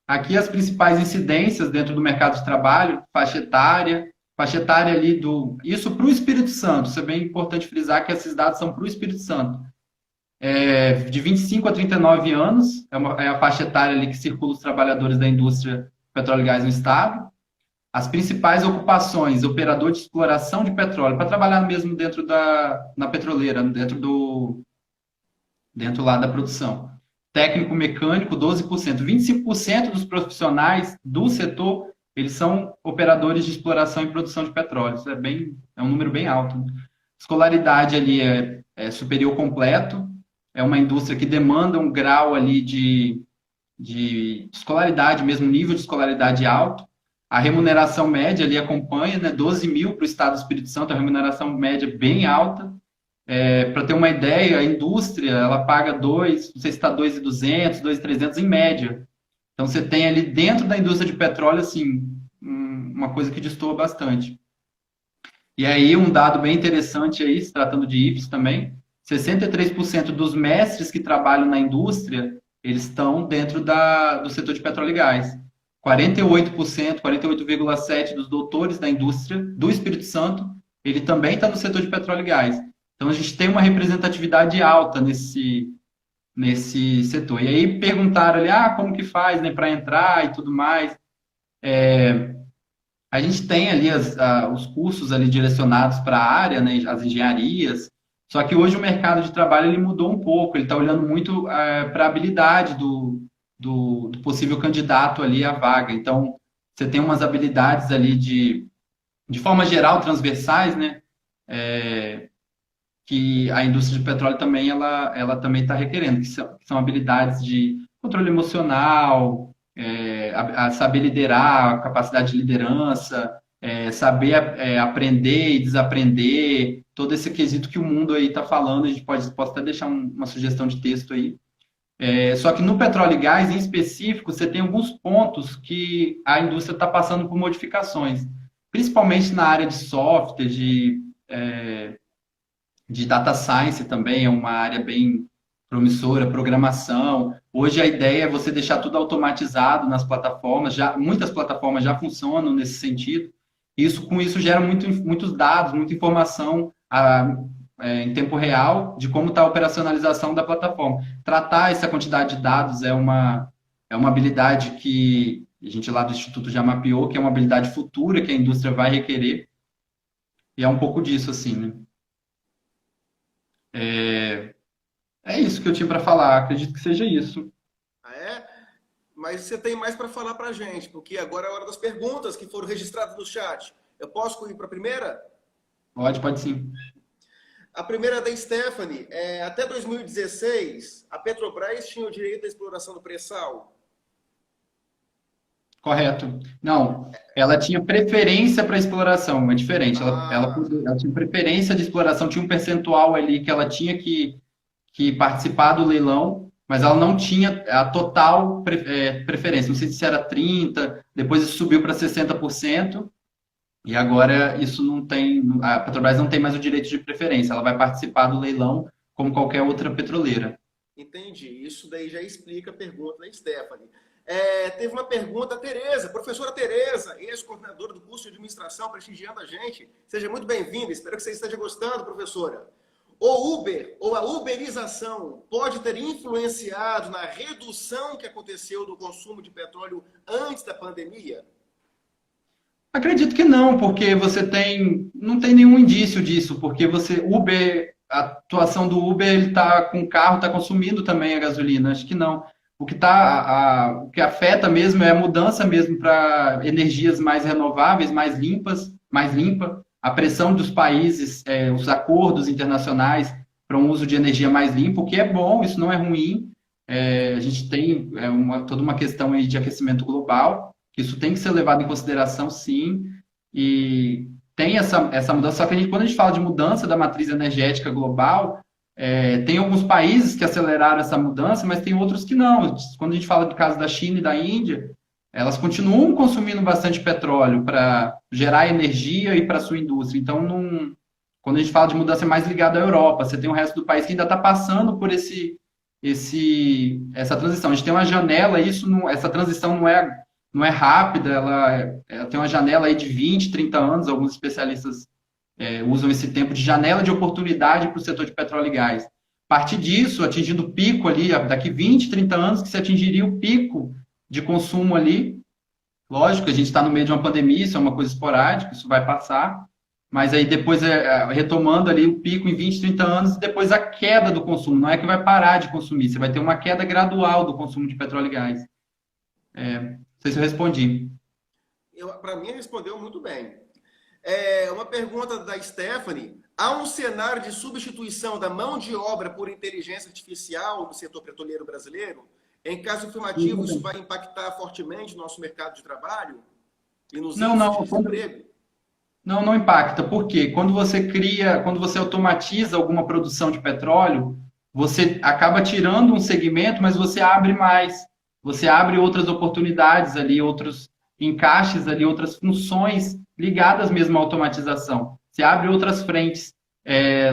Aqui as principais incidências dentro do mercado de trabalho, faixa etária ali Isso para o Espírito Santo, isso é bem importante frisar que esses dados são para o Espírito Santo. De 25 a 39 anos, é a faixa etária ali que circula os trabalhadores da indústria petróleo e gás no estado. As principais ocupações, operador de exploração de petróleo, para trabalhar mesmo na petroleira, dentro lá da produção. Técnico mecânico, 12%. 25% dos profissionais do setor, eles são operadores de exploração e produção de petróleo. Isso é um número bem alto. Escolaridade ali é superior completo, é uma indústria que demanda um grau ali de escolaridade mesmo, nível de escolaridade alto. A remuneração média ali acompanha, né? 12 mil para o estado do Espírito Santo, a remuneração média bem alta. Para ter uma ideia, a indústria, ela paga não sei se está 2.200, 2.300 em média. Então, você tem ali dentro da indústria de petróleo, assim, uma coisa que destoa bastante. E aí, um dado bem interessante aí, se tratando de IFES também, 63% dos mestres que trabalham na indústria, eles estão dentro do setor de petróleo e gás. 48%, 48,7% dos doutores da indústria do Espírito Santo, ele também está no setor de petróleo e gás. Então, a gente tem uma representatividade alta nesse setor. E aí perguntaram ali, como que faz, né, para entrar e tudo mais. A gente tem ali os cursos ali direcionados para a área, né, as engenharias, só que hoje o mercado de trabalho ele mudou um pouco, ele está olhando muito para a habilidade do possível candidato ali à vaga. Então, você tem umas habilidades ali de forma geral, transversais, né, que a indústria de petróleo também, ela também está requerendo, que são habilidades de controle emocional, a saber liderar, a capacidade de liderança, saber aprender e desaprender, todo esse quesito que o mundo aí está falando, a gente pode até deixar uma sugestão de texto aí. Só que no petróleo e gás, em específico, você tem alguns pontos que a indústria está passando por modificações, principalmente na área de software, de data science também, é uma área bem promissora, programação. Hoje a ideia é você deixar tudo automatizado nas plataformas, muitas plataformas já funcionam nesse sentido. Com isso gera muitos dados, muita informação em tempo real de como está a operacionalização da plataforma. Tratar essa quantidade de dados é uma habilidade que a gente lá do Instituto já mapeou, que é uma habilidade futura que a indústria vai requerer. E é um pouco disso, assim, né? É isso que eu tinha para falar, acredito que seja isso. Ah, é? Mas você tem mais para falar para a gente, porque agora é a hora das perguntas que foram registradas no chat. Eu posso ir para a primeira? Pode sim. A primeira é da Stephanie. Até 2016, a Petrobras tinha o direito à exploração do pré-sal? Correto. Não, ela tinha preferência para exploração, é diferente. Ah, Ela tinha preferência de exploração, tinha um percentual ali que ela tinha que participar do leilão, mas ela não tinha a total preferência. Não sei se era 30%, depois isso subiu para 60%, e agora isso não tem. A Petrobras não tem mais o direito de preferência, ela vai participar do leilão como qualquer outra petroleira. entendi. Isso daí já explica a pergunta da Stephanie. Teve uma pergunta, a Tereza, professora Tereza, ex-coordenadora do curso de administração, prestigiando a gente. Seja muito bem-vinda, espero que você esteja gostando, professora. O Uber, ou a uberização, pode ter influenciado na redução que aconteceu do consumo de petróleo antes da pandemia? Acredito que não, porque não tem nenhum indício disso, porque a atuação do Uber, ele está com o carro, está consumindo também a gasolina, acho que não. O que afeta mesmo é a mudança mesmo para energias mais renováveis, mais limpa, a pressão dos países, os acordos internacionais para um uso de energia mais limpa, o que é bom, isso não é ruim. A gente tem toda uma questão aí de aquecimento global, que isso tem que ser levado em consideração, sim, e tem essa mudança, só que quando a gente fala de mudança da matriz energética global, tem alguns países que aceleraram essa mudança, mas tem outros que não. Quando a gente fala do caso da China e da Índia, elas continuam consumindo bastante petróleo para gerar energia e para a sua indústria. Então, quando a gente fala de mudança é mais ligado à Europa, você tem o resto do país que ainda está passando por essa transição. A gente tem uma janela, essa transição não é rápida, ela tem uma janela aí de 20, 30 anos, alguns especialistas usam esse tempo de janela de oportunidade para o setor de petróleo e gás. A partir disso, atingindo o pico ali, daqui 20, 30 anos, que se atingiria o pico de consumo ali. Lógico, a gente está no meio de uma pandemia, isso é uma coisa esporádica, isso vai passar, mas aí depois, retomando ali o pico em 20, 30 anos, e depois a queda do consumo, não é que vai parar de consumir, você vai ter uma queda gradual do consumo de petróleo e gás. Não sei se eu respondi. Para mim, respondeu muito bem. Uma pergunta da Stephanie. Há um cenário de substituição da mão de obra por inteligência artificial no setor petroleiro brasileiro? Em caso afirmativo, isso vai impactar fortemente o nosso mercado de trabalho e nos índices de desemprego? Não impacta. Por quê? Quando você automatiza alguma produção de petróleo, você acaba tirando um segmento, mas você abre mais. Você abre outras oportunidades ali, outros encaixes ali, outras funções ligadas mesmo à automatização. Você abre outras frentes.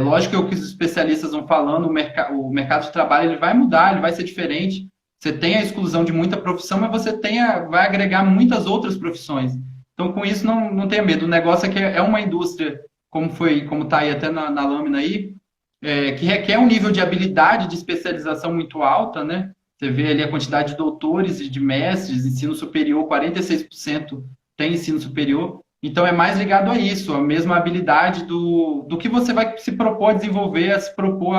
Lógico que o que os especialistas vão falando, o mercado de trabalho ele vai mudar, ele vai ser diferente. Você tem a exclusão de muita profissão, mas você vai agregar muitas outras profissões. Então, com isso, não tenha medo. O negócio é que é uma indústria, como está aí até na lâmina aí, que requer um nível de habilidade, de especialização muito alta, né? Você vê ali a quantidade de doutores e de mestres, ensino superior, 46% tem ensino superior. Então, é mais ligado a isso, a mesma habilidade do que você vai se propor a desenvolver, a se propor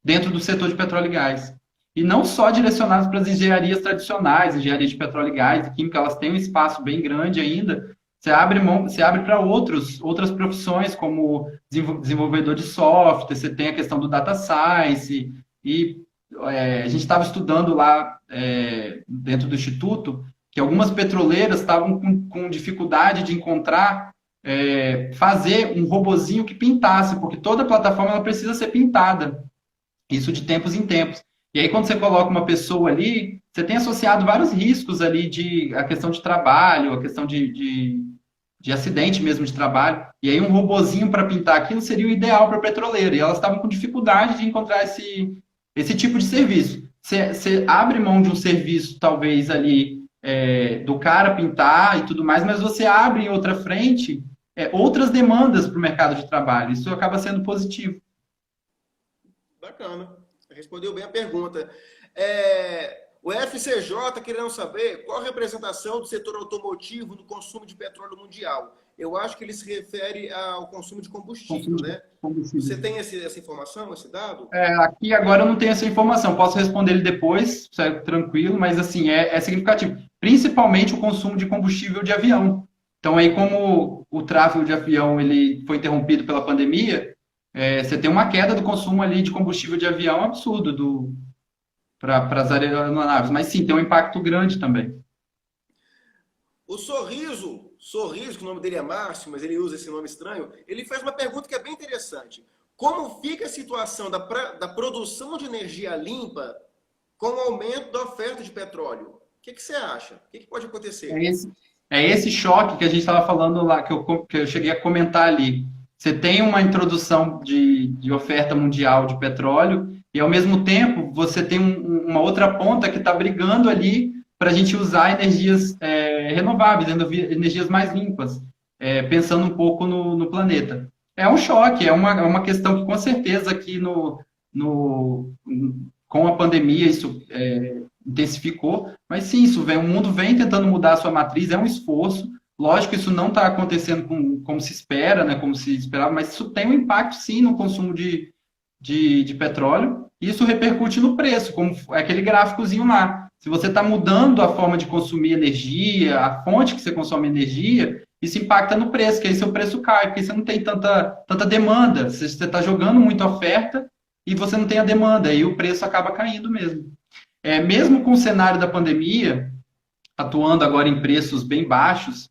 dentro do setor de petróleo e gás. E não só direcionados para as engenharias tradicionais, engenharia de petróleo e gás e química, elas têm um espaço bem grande ainda. Você abre para outras profissões, como desenvolvedor de software, você tem a questão do data science, e a gente estava estudando lá dentro do Instituto que algumas petroleiras estavam com dificuldade de encontrar, fazer um robozinho que pintasse, porque toda plataforma ela precisa ser pintada, isso de tempos em tempos. E aí, quando você coloca uma pessoa ali, você tem associado vários riscos ali a questão de trabalho, a questão de acidente mesmo de trabalho. E aí, um robozinho para pintar aquilo seria o ideal para a petroleira. E elas estavam com dificuldade de encontrar esse tipo de serviço. Você abre mão de um serviço, talvez, ali, do cara pintar e tudo mais, mas você abre em outra frente outras demandas para o mercado de trabalho. Isso acaba sendo positivo. Bacana. Respondeu bem a pergunta. O FCJ está querendo saber qual a representação do setor automotivo no consumo de petróleo mundial. Eu acho que ele se refere ao consumo de combustível, né? Você tem essa informação, esse dado? Aqui agora eu não tenho essa informação. Posso responder ele depois, tranquilo, mas assim, é significativo. Principalmente o consumo de combustível de avião. Então, aí, como o tráfego de avião ele foi interrompido pela pandemia, você tem uma queda do consumo ali de combustível de avião absurdo para as aeronaves. Mas sim, tem um impacto grande também. O Sorriso, que o nome dele é Márcio, mas ele usa esse nome estranho, ele faz uma pergunta que é bem interessante. Como fica a situação da produção de energia limpa com o aumento da oferta de petróleo? O que você acha? O que pode acontecer? Esse choque que a gente estava falando lá, que eu cheguei a comentar ali. Você tem uma introdução de oferta mundial de petróleo e, ao mesmo tempo, você tem uma outra ponta que está brigando ali para a gente usar energias renováveis, energias mais limpas, pensando um pouco no planeta. É um choque, é uma questão que, com certeza, aqui com a pandemia, isso intensificou, mas sim, o mundo vem tentando mudar a sua matriz, é um esforço. Lógico que isso não está acontecendo como se espera, né, como se esperava, mas isso tem um impacto, sim, no consumo de petróleo, e isso repercute no preço, como aquele gráficozinho lá. Se você está mudando a forma de consumir energia, a fonte que você consome energia, isso impacta no preço, que aí seu preço cai, porque você não tem tanta demanda. Você está jogando muita oferta e você não tem a demanda, aí o preço acaba caindo mesmo. Mesmo com o cenário da pandemia, atuando agora em preços bem baixos,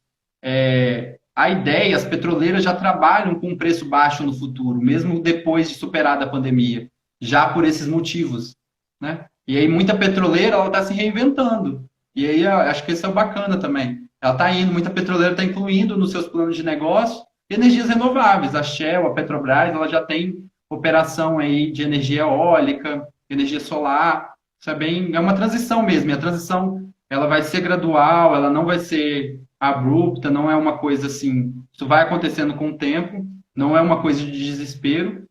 a ideia, as petroleiras já trabalham com um preço baixo no futuro, mesmo depois de superada a pandemia, já por esses motivos, né? E aí muita petroleira, ela está se reinventando. E aí acho que isso é bacana também. Ela está indo, muita petroleira está incluindo nos seus planos de negócio energias renováveis. A Shell, a Petrobras, ela já tem operação aí de energia eólica, energia solar. Isso é uma transição mesmo. E a transição, ela vai ser gradual, ela não vai ser abrupta, não é uma coisa assim. Isso vai acontecendo com o tempo, não é uma coisa de desespero,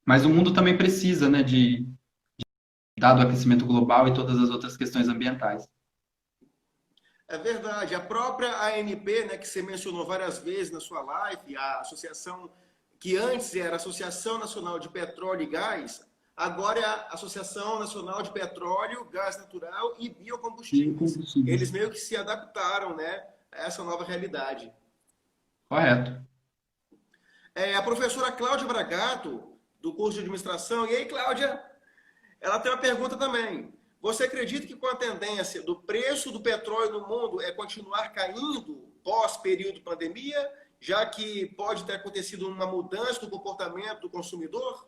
mas o mundo também precisa, né, dado o aquecimento global e todas as outras questões ambientais. É verdade. A própria ANP, né, que você mencionou várias vezes na sua live, a associação que antes era a Associação Nacional de Petróleo e Gás, agora é a Associação Nacional de Petróleo, Gás Natural e Biocombustíveis. Eles meio que se adaptaram, né, a essa nova realidade. Correto. A professora Cláudia Bragato, do curso de administração. E aí, Cláudia, ela tem uma pergunta também. Você acredita que com a tendência do preço do petróleo no mundo continuar caindo pós-período pandemia, já que pode ter acontecido uma mudança no comportamento do consumidor?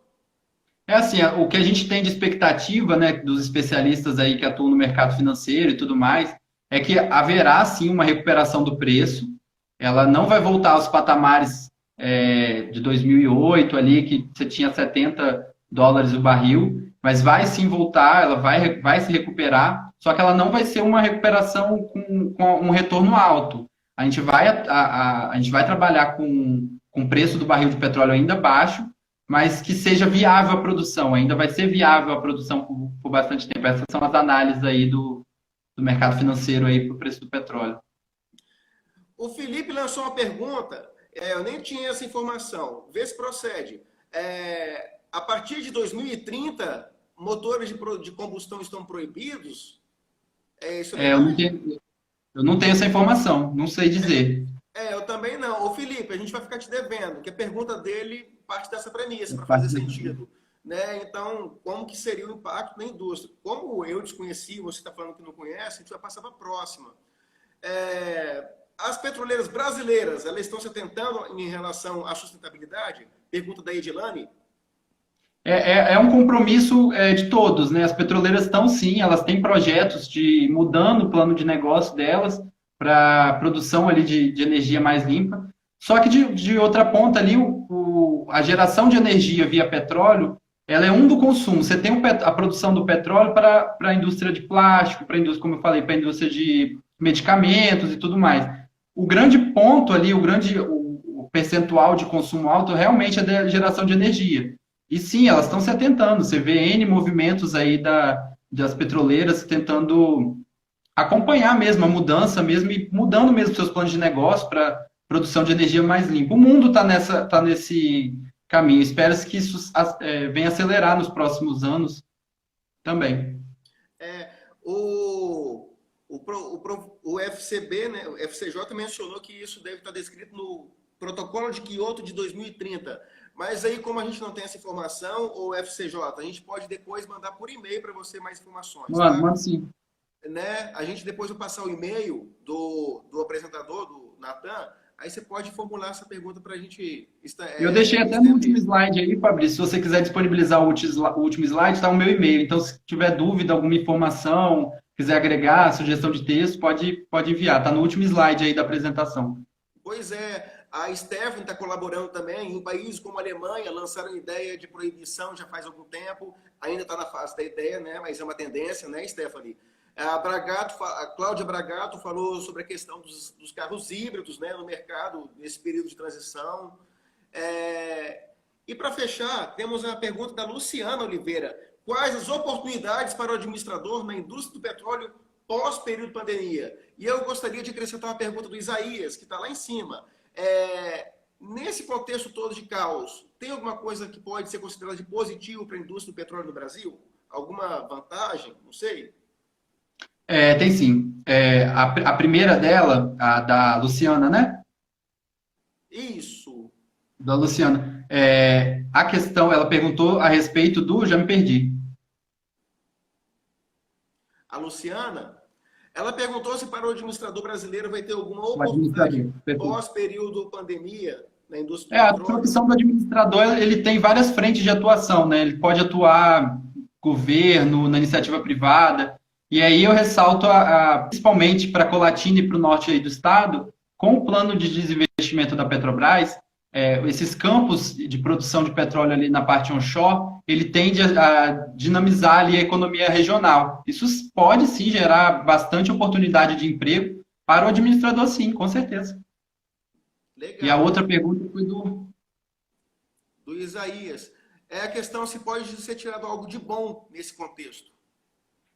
Assim, o que a gente tem de expectativa, né, dos especialistas aí que atuam no mercado financeiro e tudo mais, é que haverá, sim, uma recuperação do preço. Ela não vai voltar aos patamares de 2008, ali, que você tinha $70 o barril, mas vai sim voltar, ela vai se recuperar, só que ela não vai ser uma recuperação com um retorno alto. A gente vai trabalhar com o preço do barril de petróleo ainda baixo, mas que seja viável a produção. Ainda vai ser viável a produção por bastante tempo. Essas são as análises aí do mercado financeiro aí para o preço do petróleo. O Felipe lançou uma pergunta, eu nem tinha essa informação, vê se procede. A partir de 2030, motores de combustão estão proibidos? É isso, é É, verdade? eu não tenho essa informação, não sei dizer. Eu também não. Ô Felipe, a gente vai ficar te devendo, que a pergunta dele parte dessa premissa, para fazer sentido. Né? Então, como que seria o impacto na indústria? Como eu desconheci, você está falando que não conhece, a gente vai passar para a próxima. As petroleiras brasileiras, elas estão se atentando em relação à sustentabilidade? Pergunta da Edilane. É um compromisso de todos, né? As petroleiras estão sim, elas têm projetos de mudando o plano de negócio delas para produção ali de energia mais limpa. Só que de outra ponta ali, a geração de energia via petróleo, ela é um do consumo. Você tem a produção do petróleo para a indústria de plástico, para a indústria, como eu falei, para a indústria de medicamentos e tudo mais. O grande ponto ali, o percentual de consumo alto realmente é da geração de energia. E sim, elas estão se atentando. Você vê N movimentos aí das petroleiras tentando acompanhar mesmo a mudança mesmo e mudando mesmo seus planos de negócio para produção de energia mais limpa. O mundo tá nesse caminho. Espero que isso venha acelerar nos próximos anos também. É, o, o FCB, né, o FCJ mencionou que isso deve estar descrito no Protocolo de Quioto de 2030. Mas aí, como a gente não tem essa informação, o FCJ, a gente pode depois mandar por e-mail para você mais informações, Mano, tá? mano, sim. Né? A gente depois vai passar o e-mail do apresentador, do Natan, aí você pode formular essa pergunta para a gente Eu deixei até no último estender. slide aí, Fabrício. Se você quiser disponibilizar o último slide, está o meu e-mail. Então, se tiver dúvida, alguma informação, quiser agregar, sugestão de texto, pode enviar. Está no último slide aí da apresentação. Pois é, a Stephanie está colaborando também. Em países como a Alemanha, lançaram ideia de proibição já faz algum tempo. Ainda está na fase da ideia, né? Mas é uma tendência, né, Stephanie? A Cláudia Bragato falou sobre a questão dos carros híbridos, né, no mercado, nesse período de transição. E para fechar, temos a pergunta da Luciana Oliveira. Quais as oportunidades para o administrador na indústria do petróleo pós-período de pandemia? E eu gostaria de acrescentar uma pergunta do Isaías, que está lá em cima. Nesse contexto todo de caos, tem alguma coisa que pode ser considerada de positivo para a indústria do petróleo no Brasil? Alguma vantagem? Não sei. Tem sim. A primeira dela, a da Luciana, né? Isso. Da Luciana. A questão, ela perguntou a respeito do. Já me perdi. A Luciana, ela perguntou se para o administrador brasileiro vai ter alguma O oportunidade administrador. Perfeito. pós-período pandemia na indústria do A petróleo. profissão do administrador, ele tem várias frentes de atuação, né? Ele pode atuar governo, na iniciativa privada. E aí eu ressalto, principalmente para a Colatina e para o norte aí do estado, com o plano de desinvestimento da Petrobras, esses campos de produção de petróleo ali na parte onshore, ele tende a dinamizar ali a economia regional. Isso pode sim gerar bastante oportunidade de emprego para o administrador, sim, com certeza. E a Legal. outra pergunta foi Do Isaías. É a questão se pode ser tirado algo de bom nesse contexto.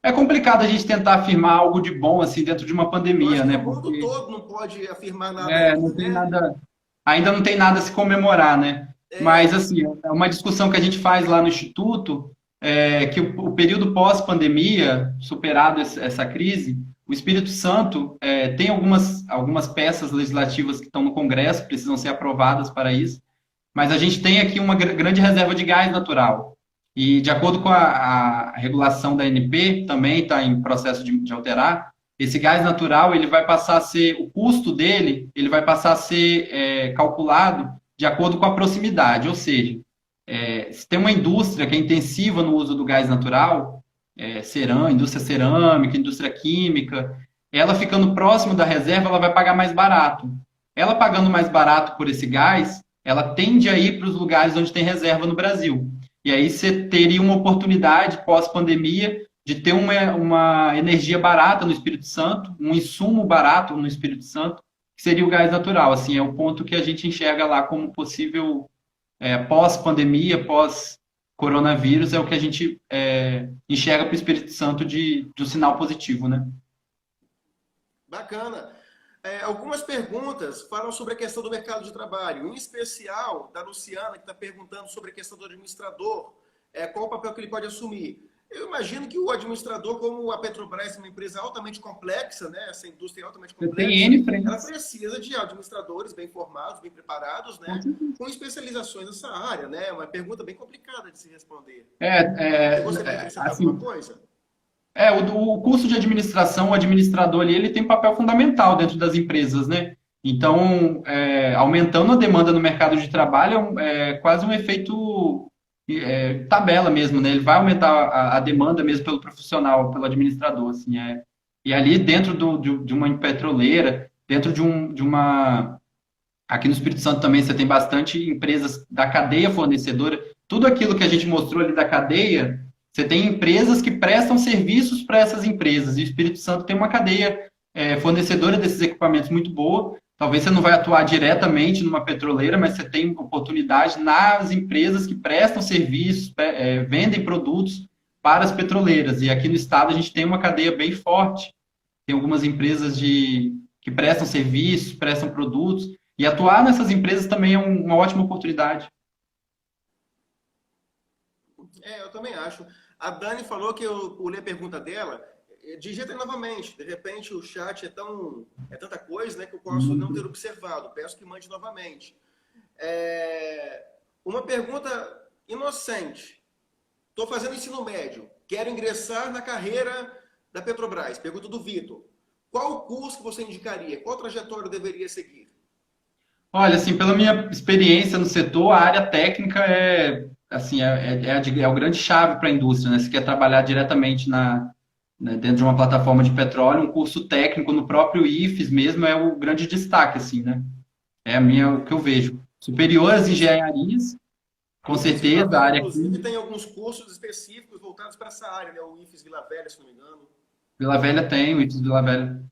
É complicado a gente tentar afirmar algo de bom assim dentro de uma Eu pandemia, acho que né? o mundo Porque todo não pode afirmar nada ainda, não tem né? nada, ainda não tem nada a se comemorar, né? Mas assim, é uma discussão que a gente faz lá no Instituto, que o período pós-pandemia, superado essa crise, o Espírito Santo tem algumas peças legislativas que estão no Congresso, precisam ser aprovadas para isso, mas a gente tem aqui uma grande reserva de gás natural. E, de acordo com a regulação da ANP, também está em processo de alterar, esse gás natural, ele vai passar a ser, o custo dele, ele vai passar a ser calculado de acordo com a proximidade, ou seja, se tem uma indústria que é intensiva no uso do gás natural, indústria cerâmica, indústria química, ela ficando próximo da reserva, ela vai pagar mais barato. Ela pagando mais barato por esse gás, ela tende a ir para os lugares onde tem reserva no Brasil. E aí você teria uma oportunidade pós-pandemia de ter uma energia barata no Espírito Santo, um insumo barato no Espírito Santo, que seria o gás natural. Assim, é o ponto que a gente enxerga lá como possível pós-pandemia, pós-coronavírus, é o que a gente enxerga para o Espírito Santo de um sinal positivo, né? Bacana. Algumas perguntas falam sobre a questão do mercado de trabalho, em especial da Luciana, que está perguntando sobre a questão do administrador, qual o papel que ele pode assumir. Eu imagino que o administrador, como a Petrobras é uma empresa altamente complexa, né? Essa indústria é altamente Você tem complexa, N ela frentes. precisa de administradores bem formados, bem preparados, né? Com especializações nessa área, né? É uma pergunta bem complicada de se responder. Você gostaria de acrescentar alguma Assim, coisa? o curso de administração, o administrador ali, ele tem um papel fundamental dentro das empresas, né? Então, aumentando a demanda no mercado de trabalho é quase um efeito tabela mesmo, né? Ele vai aumentar a demanda mesmo pelo profissional, pelo administrador, assim, E ali dentro de uma petroleira, dentro de uma... Aqui no Espírito Santo também você tem bastante empresas da cadeia fornecedora. Tudo aquilo que a gente mostrou ali da cadeia, você tem empresas que prestam serviços para essas empresas. E o Espírito Santo tem uma cadeia fornecedora desses equipamentos muito boa. Talvez você não vai atuar diretamente numa petroleira, mas você tem oportunidade nas empresas que prestam serviços, vendem produtos para as petroleiras. E aqui no estado a gente tem uma cadeia bem forte. Tem algumas empresas que prestam serviços, prestam produtos. E atuar nessas empresas também é uma ótima oportunidade. Eu também acho. A Dani falou que eu li a pergunta dela. Digita novamente. De repente o chat é tanta coisa, né, que eu posso não ter observado. Peço que mande novamente. Uma pergunta inocente. Estou fazendo ensino médio. Quero ingressar na carreira da Petrobras. Pergunta do Vitor. Qual o curso que você indicaria? Qual trajetória eu deveria seguir? Olha, assim, pela minha experiência no setor, a área técnica assim, o grande chave para a indústria, né? Se quer trabalhar diretamente dentro de uma plataforma de petróleo, um curso técnico no próprio IFES mesmo é o grande destaque, assim, né? O que eu vejo. Superior às engenharias, com O IFES Vila certeza, a Velha, área inclusive, química. tem alguns cursos específicos voltados para essa área, né? O IFES Vila Velha, se não me engano. Vila Velha tem, o IFES Vila Velha.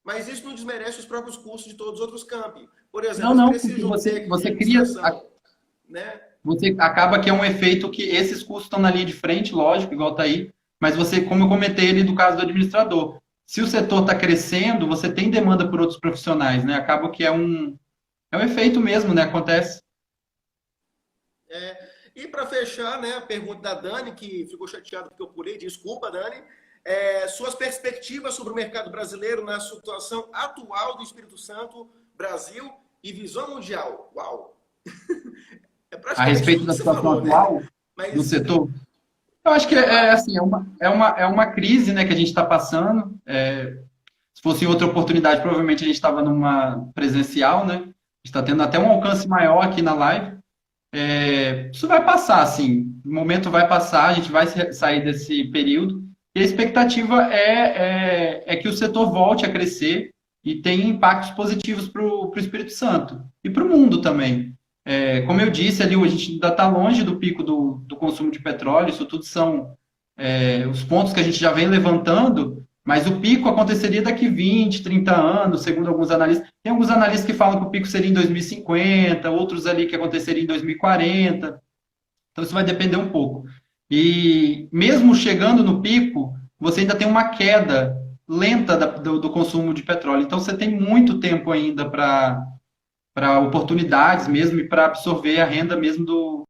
Mas isso não desmerece os próprios cursos de todos os outros campi. Por exemplo, Não, eu não, preciso porque de um técnico de você cria, administração, né? você acaba que é um efeito que esses custos estão na linha de frente, lógico, igual tá aí, mas você, como eu comentei ali do caso do administrador, se o setor está crescendo, você tem demanda por outros profissionais, né? Acaba que é um efeito mesmo, né? Acontece. E para fechar, né, a pergunta da Dani, que ficou chateada porque eu pulei, desculpa, Dani. Suas perspectivas sobre o mercado brasileiro na situação atual do Espírito Santo, Brasil e visão mundial. Uau! É A praticamente respeito tudo da que você situação falou, né? atual do Mas setor, eu acho que é uma. assim, é uma crise, né, que a gente está passando. Se fosse outra oportunidade, provavelmente a gente estava numa presencial, né? A gente está tendo até um alcance maior aqui na live. Isso vai passar, assim, o momento vai passar, a gente vai sair desse período, e a expectativa é que o setor volte a crescer e tenha impactos positivos para o Espírito Santo e para o mundo também. Como eu disse ali, a gente ainda está longe do pico do consumo de petróleo, isso tudo são os pontos que a gente já vem levantando, mas o pico aconteceria daqui 20, 30 anos, segundo alguns analistas. Tem alguns analistas que falam que o pico seria em 2050, outros ali que aconteceria em 2040. Então isso vai depender um pouco. E mesmo chegando no pico, você ainda tem uma queda lenta do consumo de petróleo. Então você tem muito tempo ainda para oportunidades mesmo e para absorver a renda mesmo